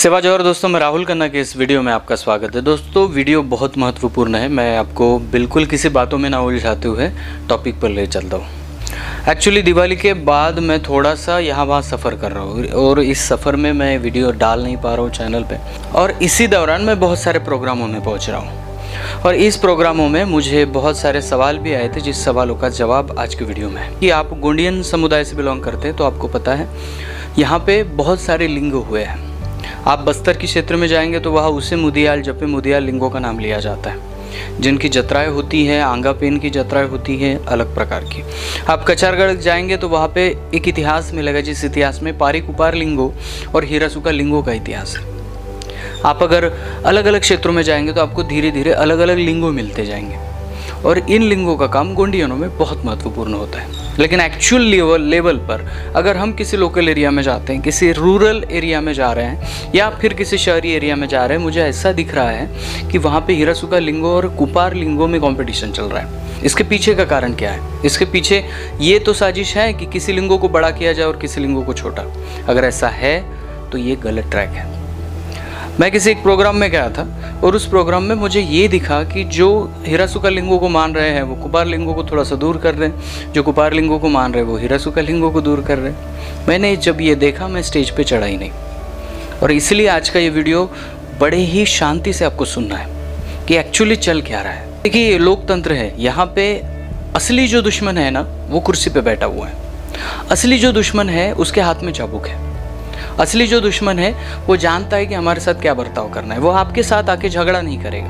सेवा जोहर दोस्तों, मैं राहुल खन्ना के इस वीडियो में आपका स्वागत है। दोस्तों वीडियो बहुत महत्वपूर्ण है। मैं आपको बिल्कुल किसी बातों में ना उलझाते हुए टॉपिक पर ले चलता हूँ। एक्चुअली दिवाली के बाद मैं थोड़ा सा यहाँ वहाँ सफ़र कर रहा हूँ और इस सफ़र में मैं वीडियो डाल नहीं पा रहा हूँ चैनल पे, और इसी दौरान मैं बहुत सारे प्रोग्रामों में पहुँच रहा हूँ। और इस प्रोग्रामों में मुझे बहुत सारे सवाल भी आए थे, जिस सवालों का जवाब आज की वीडियो में है। कि आप गोंडियन समुदाय से बिलोंग करते हैं तो आपको पता है यहाँ पे बहुत सारे लिंग हुए हैं। आप बस्तर के क्षेत्र में जाएंगे तो वहाँ उसे मुदियाल जपे मुदियाल लिंगों का नाम लिया जाता है, जिनकी जत्राएं होती हैं, आंगापेन की जत्राएं होती हैं अलग प्रकार की। आप कचारगढ़ जाएंगे तो वहाँ पे एक इतिहास मिलेगा, जिस इतिहास में पारिक उपार लिंगों और हीरासुका लिंगों का इतिहास है। आप अगर अलग अलग क्षेत्रों में जाएंगे तो आपको धीरे धीरे अलग अलग लिंगों मिलते जाएंगे, और इन लिंगों का काम गोंडियनों में बहुत महत्वपूर्ण होता है। लेकिन एक्चुअल लेवल पर अगर हम किसी लोकल एरिया में जाते हैं, किसी रूरल एरिया में जा रहे हैं या फिर किसी शहरी एरिया में जा रहे हैं, मुझे ऐसा दिख रहा है कि वहाँ पे हीरासुका लिंगों और कुपार लिंगों में कंपटीशन चल रहा है। इसके पीछे का कारण क्या है? इसके पीछे ये तो साजिश है कि किसी लिंगों को बड़ा किया जाए और किसी लिंगों को छोटा। अगर ऐसा है तो ये गलत ट्रैक है। मैं किसी एक प्रोग्राम में गया था और उस प्रोग्राम में मुझे ये दिखा कि जो हीरासुका लिंगों को मान रहे हैं वो कुपार लिंगों को थोड़ा सा दूर कर रहे हैं, जो कुपार लिंगों को मान रहे हैं वो हीरासुका लिंगों को दूर कर रहे हैं। मैंने जब ये देखा मैं स्टेज पे चढ़ा ही नहीं, और इसलिए आज का ये वीडियो बड़े ही शांति से आपको सुनना है कि एक्चुअली चल क्या रहा है। देखिए ये लोकतंत्र है, यहाँ पे असली जो दुश्मन है ना वो कुर्सी पे बैठा हुआ है। असली जो दुश्मन है उसके हाथ में चाबुक है। असली जो दुश्मन है वो जानता है कि हमारे साथ क्या बर्ताव करना है। वो आपके साथ आके झगड़ा नहीं करेगा,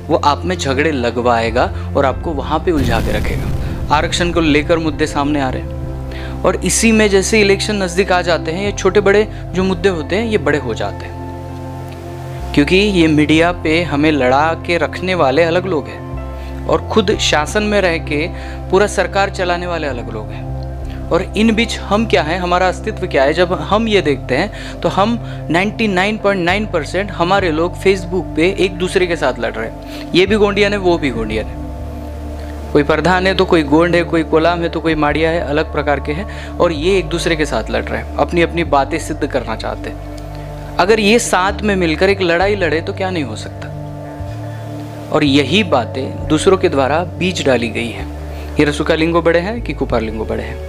वो आप में झगड़े लगवाएगा और आपको वहाँ पे उलझा के रखेगा। आरक्षण को लेकर मुद्दे सामने आ रहे हैं, और इसी में जैसे इलेक्शन नज़दीक आ जाते हैं ये छोटे बड़े जो मुद्दे होते हैं ये बड़े हो जाते हैं, क्योंकि ये मीडिया पे हमें लड़ा के रखने वाले अलग लोग हैं और खुद शासन में रह के पूरा सरकार चलाने वाले अलग लोग हैं। और इन बीच हम क्या है, हमारा अस्तित्व क्या है? जब हम ये देखते हैं तो हम 99.9% हमारे लोग फेसबुक पे एक दूसरे के साथ लड़ रहे हैं। ये भी गोंडियन है, वो भी गोंडियन है। कोई प्रधान है तो कोई गोंड है, कोई कोलाम है तो कोई माड़िया है, अलग प्रकार के हैं, और ये एक दूसरे के साथ लड़ रहे हैं, अपनी अपनी बातें सिद्ध करना चाहते हैं। अगर ये साथ में मिलकर एक लड़ाई लड़े तो क्या नहीं हो सकता। और यही बातें दूसरों के द्वारा बीज डाली गई हैं। हीरासुका लिंगों बड़े हैं कि कुपार लिंगों बड़े हैं,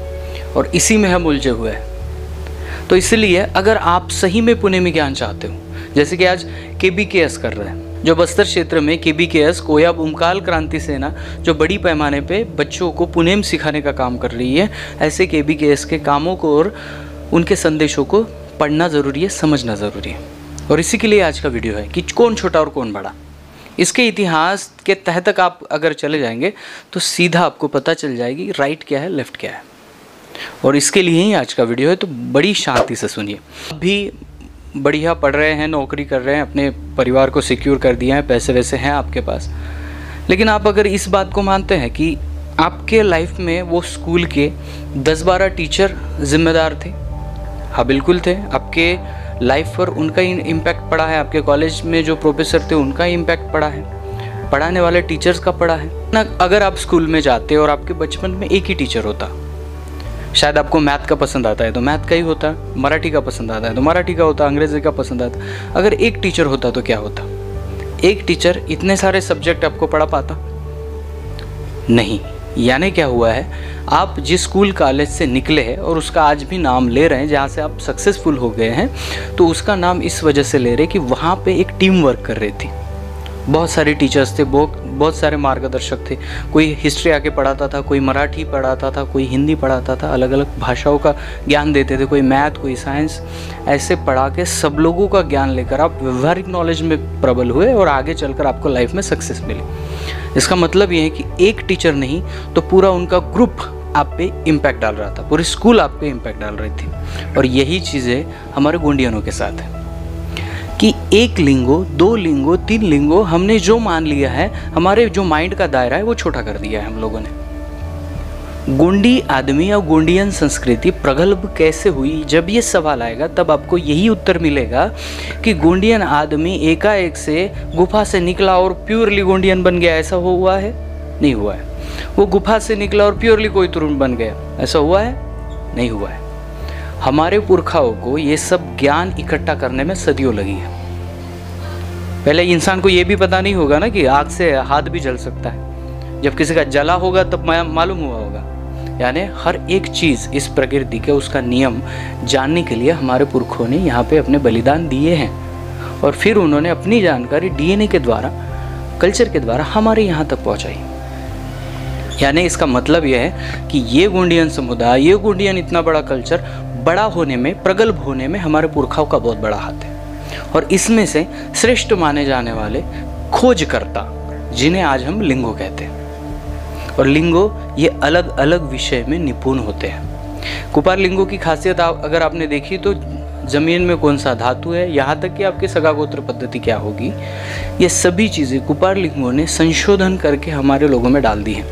और इसी में हम उलझे हुए हैं। तो इसलिए अगर आप सही में पुनेमी ज्ञान चाहते हो, जैसे कि आज KBKS कर रहे हैं, जो बस्तर क्षेत्र में KBKS कोया बुमकाल क्रांति सेना जो बड़ी पैमाने पे बच्चों को पुनेम सिखाने का काम कर रही है, ऐसे KBKS के कामों को और उनके संदेशों को पढ़ना ज़रूरी है, समझना ज़रूरी है। और इसी के लिए आज का वीडियो है कि कौन छोटा और कौन बड़ा। इसके इतिहास के तह तक आप अगर चले जाएंगे तो सीधा आपको पता चल जाएगी राइट क्या है, लेफ्ट क्या है। और इसके लिए ही आज का वीडियो है, तो बड़ी शांति से सुनिए। अभी बढ़िया पढ़ रहे हैं, नौकरी कर रहे हैं, अपने परिवार को सिक्योर कर दिया है, पैसे वैसे हैं आपके पास, लेकिन आप अगर इस बात को मानते हैं कि आपके लाइफ में वो स्कूल के 10-12 टीचर जिम्मेदार थे, हाँ बिल्कुल थे, आपके लाइफ पर उनका ही इम्पैक्ट पड़ा है, आपके कॉलेज में जो प्रोफेसर थे उनका ही इम्पैक्ट पड़ा है, पढ़ाने वाले टीचर्स का पड़ा है ना। अगर आप स्कूल में जाते और आपके बचपन में एक ही टीचर होता, शायद आपको मैथ का पसंद आता है तो मैथ का ही होता, मराठी का पसंद आता है तो मराठी का होता, अंग्रेजी का पसंद आता। अगर एक टीचर होता तो क्या होता? एक टीचर इतने सारे सब्जेक्ट आपको पढ़ा पाता? नहीं। यानी क्या हुआ है, आप जिस स्कूल कॉलेज से निकले हैं और उसका आज भी नाम ले रहे हैं, जहाँ से आप सक्सेसफुल हो गए हैं, तो उसका नाम इस वजह से ले रहे कि वहाँ पे एक टीम वर्क कर रही थी। बहुत सारे टीचर्स थे, बहुत सारे मार्गदर्शक थे। कोई हिस्ट्री आके पढ़ाता था, कोई मराठी पढ़ाता था, कोई हिंदी पढ़ाता था, अलग अलग भाषाओं का ज्ञान देते थे, कोई मैथ, कोई साइंस। ऐसे पढ़ा के सब लोगों का ज्ञान लेकर आप व्यवहारिक नॉलेज में प्रबल हुए और आगे चलकर आपको लाइफ में सक्सेस मिली। इसका मतलब ये है कि एक टीचर नहीं तो पूरा उनका ग्रुप आप पे इम्पैक्ट डाल रहा था, पूरी स्कूल आप पे इम्पैक्ट डाल रही थी। और यही चीज़ें हमारे गोंडियनों के साथ है कि एक लिंगो, 2 लिंगो, 3 लिंगो हमने जो मान लिया है, हमारे जो माइंड का दायरा है वो छोटा कर दिया है हम लोगों ने। गोंडी आदमी और गोंडियन संस्कृति प्रगल्भ कैसे हुई, जब ये सवाल आएगा तब आपको यही उत्तर मिलेगा कि गोंडियन आदमी एकाएक से गुफा से निकला और प्योरली गोंडियन बन गया। ऐसा हुआ है? नहीं हुआ है। वो गुफा से निकला और प्योरली कोई तुरुन बन गया। ऐसा हुआ है? नहीं हुआ है। हमारे पुरखाओं को ये सब ज्ञान इकट्ठा करने में सदियों लगी है। पहले इंसान को ये भी पता नहीं होगा ना कि आग से हाथ भी जल सकता है। जब किसी का जला होगा तब मालूम हुआ होगा। यानी हर एक चीज़ इस प्रकृति के उसका नियम जानने के लिए हमारे पुरखों ने यहाँ पे अपने बलिदान दिए हैं, और फिर उन्होंने अपनी जानकारी डीएनए के द्वारा, कल्चर के द्वारा हमारे यहाँ तक पहुँचाई। यानी इसका मतलब यह है कि ये गोंडियन समुदाय, ये गोंडियन इतना बड़ा कल्चर बड़ा होने में, प्रगल्भ होने में हमारे पुरखाओं का बहुत बड़ा हाथ है। और इसमें से श्रेष्ठ माने जाने वाले खोजकर्ता, जिन्हें आज हम लिंगो कहते हैं, और लिंगो ये अलग अलग विषय में निपुण होते हैं। कुपार लिंगो की खासियत अगर आपने देखी तो ज़मीन में कौन सा धातु है, यहाँ तक कि आपकी सगागोत्र पद्धति क्या होगी, ये सभी चीज़ें कुपार लिंगो ने संशोधन करके हमारे लोगों में डाल दी हैं,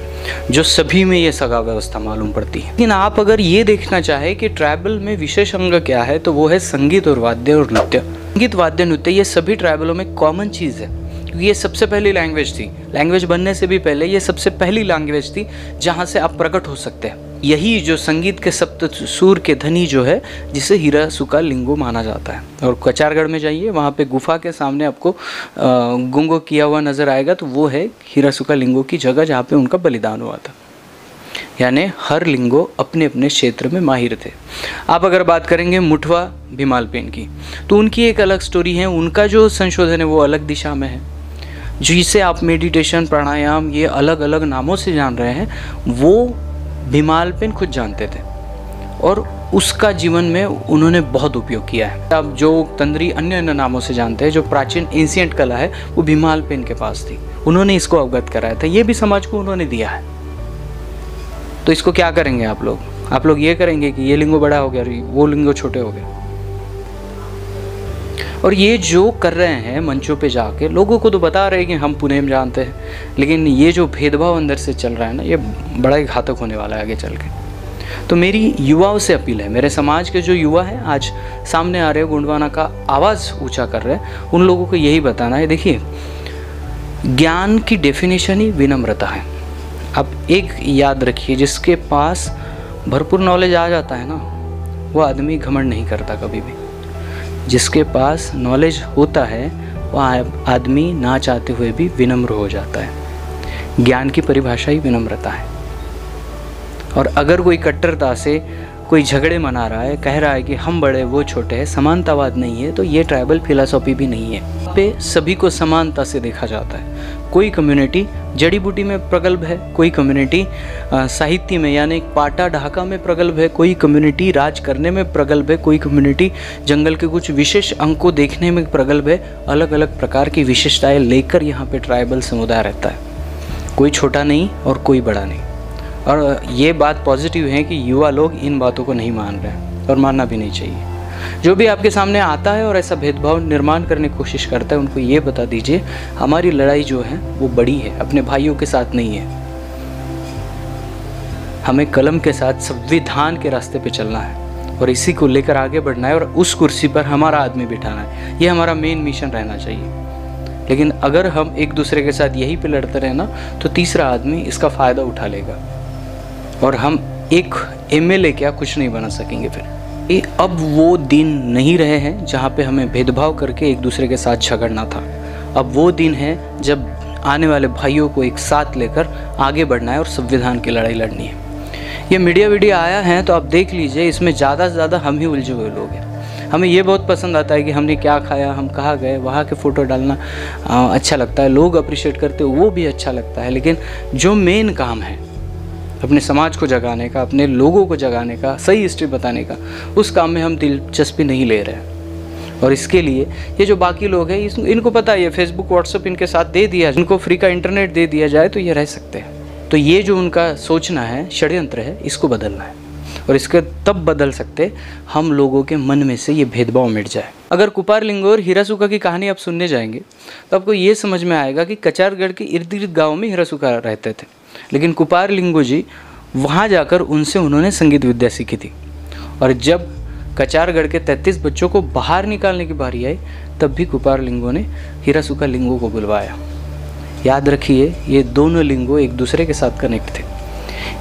जो सभी में ये सगा व्यवस्था मालूम पड़ती है। लेकिन आप अगर ये देखना चाहें कि ट्राइबल में विशेष अंग क्या है, तो वो है संगीत और वाद्य और नृत्य। संगीत, वाद्य, नृत्य ये सभी ट्राइबलों में कॉमन चीज़ है, क्योंकि ये सबसे पहली लैंग्वेज थी। लैंग्वेज बनने से भी पहले ये सबसे पहली लैंग्वेज थी जहाँ से आप प्रकट हो सकते हैं। यही जो संगीत के सप्त सुर के धनी जो है, जिसे हिरासुका लिंगो माना जाता है। और कचारगढ़ में जाइए, वहाँ पे गुफा के सामने आपको गुंगो किया हुआ नज़र आएगा, तो वो है हिरासुका लिंगो की जगह जहाँ पे उनका बलिदान हुआ था। यानी हर लिंगो अपने अपने क्षेत्र में माहिर थे। आप अगर बात करेंगे मुठवा भीमालपेन की, तो उनकी एक अलग स्टोरी है। उनका जो संशोधन है वो अलग दिशा में है, जिसे आप मेडिटेशन, प्राणायाम ये अलग अलग नामों से जान रहे हैं, वो भीमालपेन खुद जानते थे और उसका जीवन में उन्होंने बहुत उपयोग किया है। अब जो तंद्री अन्य अन्य नामों से जानते हैं, जो प्राचीन एंशिएंट कला है, वो भीमालपेन के पास थी। उन्होंने इसको अवगत कराया था, ये भी समाज को उन्होंने दिया है। तो इसको क्या करेंगे आप लोग? आप लोग ये करेंगे कि ये लिंगो बड़ा हो गया, वो लिंगो छोटे हो गए। और ये जो कर रहे हैं मंचों पे जाके, लोगों को तो बता रहे हैं कि हम पुणे में जानते हैं, लेकिन ये जो भेदभाव अंदर से चल रहा है ना, ये बड़ा ही घातक होने वाला है आगे चल के। तो मेरी युवाओं से अपील है, मेरे समाज के जो युवा हैं आज सामने आ रहे हैं, गोंडवाना का आवाज़ ऊंचा कर रहे हैं, उन लोगों को यही बताना है, देखिए ज्ञान की डेफिनेशन ही विनम्रता है। अब एक याद रखिए, जिसके पास भरपूर नॉलेज आ जाता है ना, वो आदमी घमंड नहीं करता कभी भी। जिसके पास नॉलेज होता है वह आदमी ना चाहते हुए भी विनम्र हो जाता है। ज्ञान की परिभाषा ही विनम्रता है। और अगर कोई कट्टरता से कोई झगड़े मना रहा है, कह रहा है कि हम बड़े वो छोटे हैं, समानतावाद नहीं है, तो ये ट्राइबल फिलॉसफी भी नहीं है। पे सभी को समानता से देखा जाता है। कोई कम्युनिटी जड़ी बूटी में प्रगल्भ है, कोई कम्युनिटी साहित्य में यानी पाटा ढाका में प्रगल्भ है, कोई कम्युनिटी राज करने में प्रगल्भ है, कोई कम्युनिटी जंगल के कुछ विशेष अंग को देखने में प्रगल्भ है। अलग अलग प्रकार की विशेषताएं लेकर यहाँ पे ट्राइबल समुदाय रहता है। कोई छोटा नहीं और कोई बड़ा नहीं। और ये बात पॉजिटिव है कि युवा लोग इन बातों को नहीं मान रहे हैं और मानना भी नहीं चाहिए। जो भी आपके सामने आता है और ऐसा भेदभाव निर्माण करने की कोशिश करता है, उनको ये बता दीजिए हमारी लड़ाई जो है वो बड़ी है, अपने भाइयों के साथ नहीं है। हमें कलम के साथ संविधान के रास्ते पे चलना है और इसी को लेकर आगे बढ़ना है और उस कुर्सी पर हमारा आदमी बिठाना है। ये हमारा मेन मिशन रहना चाहिए। लेकिन अगर हम एक दूसरे के साथ यही पे लड़ते रहे ना, तो तीसरा आदमी इसका फ़ायदा उठा लेगा और हम एक एमएलए क्या कुछ नहीं बना सकेंगे। फिर ये अब वो दिन नहीं रहे हैं जहाँ पे हमें भेदभाव करके एक दूसरे के साथ झगड़ना था। अब वो दिन है जब आने वाले भाइयों को एक साथ लेकर आगे बढ़ना है और संविधान की लड़ाई लड़नी है। ये मीडिया आया है तो आप देख लीजिए, इसमें ज़्यादा से ज़्यादा हम ही उलझे हुए लोग हैं। हमें ये बहुत पसंद आता है कि हमने क्या खाया, हम कहाँ गए, वहाँ के फ़ोटो डालना अच्छा लगता है, लोग अप्रिशिएट करते हो वो भी अच्छा लगता है। लेकिन जो मेन काम है अपने समाज को जगाने का, अपने लोगों को जगाने का, सही हिस्ट्री बताने का, उस काम में हम दिलचस्पी नहीं ले रहे हैं। और इसके लिए ये जो बाकी लोग हैं, इनको पता है, ये फेसबुक व्हाट्सएप इनके साथ दे दिया, इनको फ्री का इंटरनेट दे दिया जाए तो ये रह सकते हैं। तो ये जो उनका सोचना है, षड्यंत्र है, इसको बदलना है। और इसके तब बदल सकते हम लोगों के मन में से ये भेदभाव मिट जाए। अगर कुपार लिंगो और हिरासुका की कहानी आप सुनने जाएंगे तो आपको ये समझ में आएगा कि कचारगढ़ के इर्द गिर्द गाँव में हिरासुका रहते थे, लेकिन कुपार लिंगो जी वहाँ जाकर उन्होंने संगीत विद्या सीखी थी। और जब कचारगढ़ के 33 बच्चों को बाहर निकालने की बारी आई, तब भी कुपार लिंगो ने हिरासुका लिंगो को बुलवाया। याद रखिए, ये दोनों लिंगो एक दूसरे के साथ कनेक्ट थे।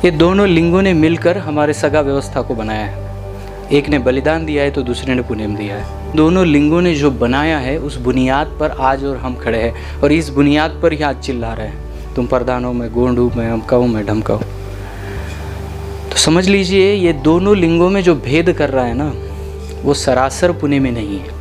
ये दोनों लिंगों ने मिलकर हमारे सगा व्यवस्था को बनाया है। एक ने बलिदान दिया है तो दूसरे ने पुनेम दिया है। दोनों लिंगों ने जो बनाया है उस बुनियाद पर आज और हम खड़े हैं और इस बुनियाद पर ही आज चिल्ला रहे हैं, तुम प्रधान हो, मैं गोंड हूँ, मैं अमका हूँ, मैं ढमका हूँ। तो समझ लीजिए ये दोनों लिंगों में जो भेद कर रहा है ना, वो सरासर पुणे में नहीं है,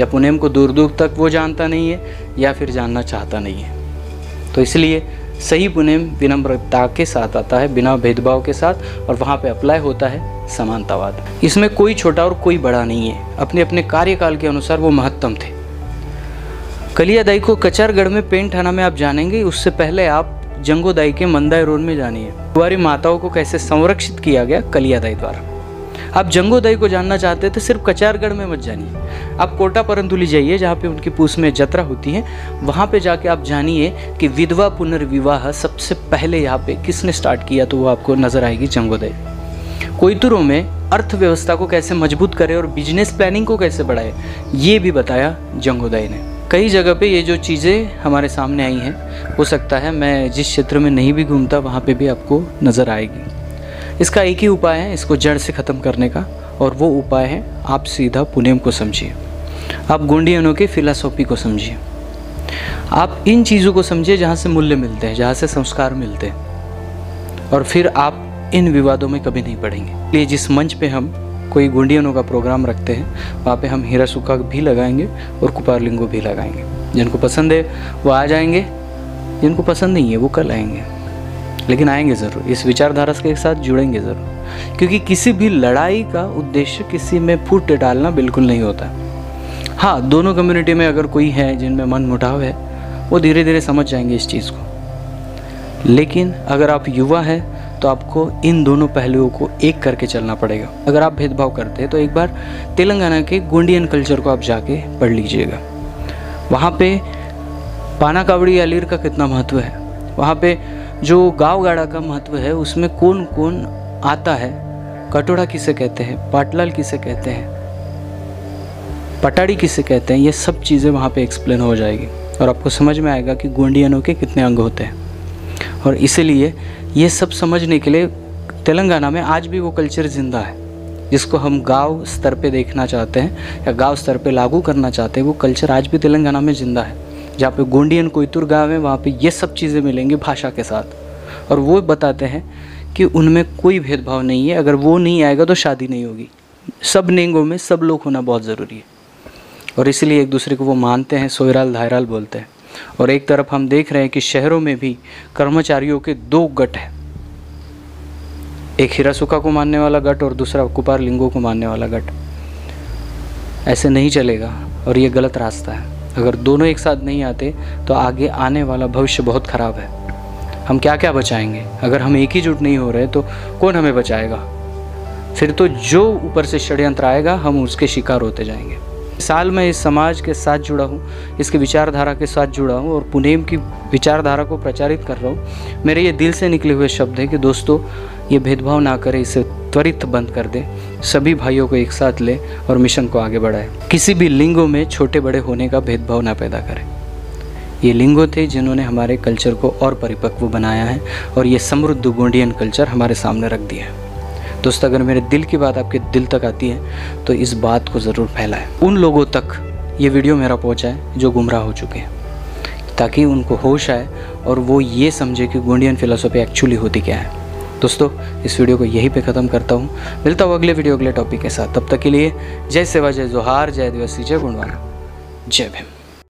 या पुनेम को दूर दूर तक वो जानता नहीं है या फिर जानना चाहता नहीं है। तो इसलिए सही पुनेम विनम्रता के साथ आता है, बिना भेदभाव के साथ, और वहाँ पे अप्लाई होता है समानतावाद। इसमें कोई छोटा और कोई बड़ा नहीं है, अपने अपने कार्यकाल के अनुसार वो महत्तम थे। कलियादाई को कचारगढ़ में पेंट थाना में आप जानेंगे, उससे पहले आप जंगोदाई के मंदाई रोड में जानिए कुंवारी माताओं को कैसे संरक्षित किया गया कलियादाई द्वारा। आप जंगोदाई को जानना चाहते हैं तो सिर्फ कचारगढ़ में मत जानिए, आप कोटा परंतुली जाइए जहाँ पे उनकी पूस में जत्रा होती है, वहाँ पे जाके आप जानिए कि विधवा पुनर्विवाह सबसे पहले यहाँ पे किसने स्टार्ट किया, तो वो आपको नजर आएगी जंगोदाई। कोयतुरों में अर्थव्यवस्था को कैसे मजबूत करे और बिजनेस प्लानिंग को कैसे बढ़ाए, ये भी बताया जंगोदाई ने। कई जगह पे ये जो चीज़ें हमारे सामने आई हैं, हो सकता है मैं जिस क्षेत्र में नहीं भी घूमता वहाँ पे भी आपको नज़र आएगी। इसका एक ही उपाय है इसको जड़ से ख़त्म करने का, और वो उपाय है आप सीधा पुनेम को समझिए, आप गोंडियनों के फिलॉसफी को समझिए, आप इन चीज़ों को समझिए जहाँ से मूल्य मिलते हैं, जहाँ से संस्कार मिलते हैं, और फिर आप इन विवादों में कभी नहीं पड़ेंगे। इसलिए जिस मंच पे हम कोई गोंडियनों का प्रोग्राम रखते हैं वहाँ पे हम हीरा सुक्का भी लगाएंगे और कुपार लिंगो भी लगाएंगे। जिनको पसंद है वो आ जाएंगे, जिनको पसंद नहीं है वो कल आएंगे, लेकिन आएंगे ज़रूर, इस विचारधारा के साथ जुड़ेंगे ज़रूर, क्योंकि किसी भी लड़ाई का उद्देश्य किसी में फूट डालना बिल्कुल नहीं होता। हाँ, दोनों कम्युनिटी में अगर कोई है जिनमें मन मुटाव है वो धीरे धीरे समझ जाएंगे इस चीज़ को, लेकिन अगर आप युवा हैं तो आपको इन दोनों पहलुओं को एक करके चलना पड़ेगा। अगर आप भेदभाव करते हैं तो एक बार तेलंगाना के गोंडियन कल्चर को आप जाके पढ़ लीजिएगा, वहाँ पे पाना कावड़ी अलीर का कितना महत्व है, वहाँ पे जो गाँव गाड़ा का महत्व है, उसमें कौन कौन आता है, कटोरा किसे कहते हैं, पाटलाल किसे कहते हैं, पटाड़ी किसे कहते हैं, ये सब चीज़ें वहाँ पे एक्सप्लेन हो जाएगी और आपको समझ में आएगा कि गोंडियनों के कितने अंग होते हैं। और इसीलिए ये सब समझने के लिए तेलंगाना में आज भी वो कल्चर ज़िंदा है जिसको हम गांव स्तर पे देखना चाहते हैं या गांव स्तर पे लागू करना चाहते हैं। वो कल्चर आज भी तेलंगाना में ज़िंदा है, जहाँ पे गोंडियन कोयतुर गाँव है वहाँ पे ये सब चीज़ें मिलेंगी भाषा के साथ, और वो बताते हैं कि उनमें कोई भेदभाव नहीं है। अगर वो नहीं आएगा तो शादी नहीं होगी, सब नेंगों में सब लोग होना बहुत ज़रूरी है, और इसलिए एक दूसरे को वो मानते हैं, सोयराल धायराल बोलते हैं। और एक तरफ हम देख रहे हैं कि शहरों में भी कर्मचारियों के दो गट हैं, एक हीरा सुक्का को मानने वाला गट और दूसरा कुपार लिंगो को मानने वाला गट। ऐसे नहीं चलेगा और ये गलत रास्ता है। अगर दोनों एक साथ नहीं आते तो आगे आने वाला भविष्य बहुत ख़राब है। हम क्या क्या बचाएंगे? अगर हम एक ही जुट नहीं हो रहे तो कौन हमें बचाएगा? फिर तो जो ऊपर से षड्यंत्र आएगा हम उसके शिकार होते जाएंगे। साल मैं इस समाज के साथ जुड़ा हूँ, इसके विचारधारा के साथ जुड़ा हूँ और पुनेम की विचारधारा को प्रचारित कर रहा हूँ। मेरे ये दिल से निकले हुए शब्द है कि दोस्तों ये भेदभाव ना करें, इसे त्वरित बंद कर दे, सभी भाइयों को एक साथ ले और मिशन को आगे बढ़ाए। किसी भी लिंगों में छोटे बड़े होने का भेदभाव ना पैदा करें। ये लिंगो थे जिन्होंने हमारे कल्चर को और परिपक्व बनाया है और ये समृद्ध गोंडियन कल्चर हमारे सामने रख दिया है। दोस्तों, अगर मेरे दिल की बात आपके दिल तक आती है तो इस बात को ज़रूर फैलाएं, उन लोगों तक ये वीडियो मेरा पहुंचाए जो गुमराह हो चुके हैं, ताकि उनको होश आए और वो ये समझे कि गोंडियन फिलॉसफी एक्चुअली होती क्या है। दोस्तों, इस वीडियो को यहीं पे ख़त्म करता हूँ। मिलता हूँ अगले वीडियो अगले टॉपिक के साथ। तब तक के लिए जय सेवा, जय जोहार, जय आदिवासी, जय गोंडवाना, जय भीम।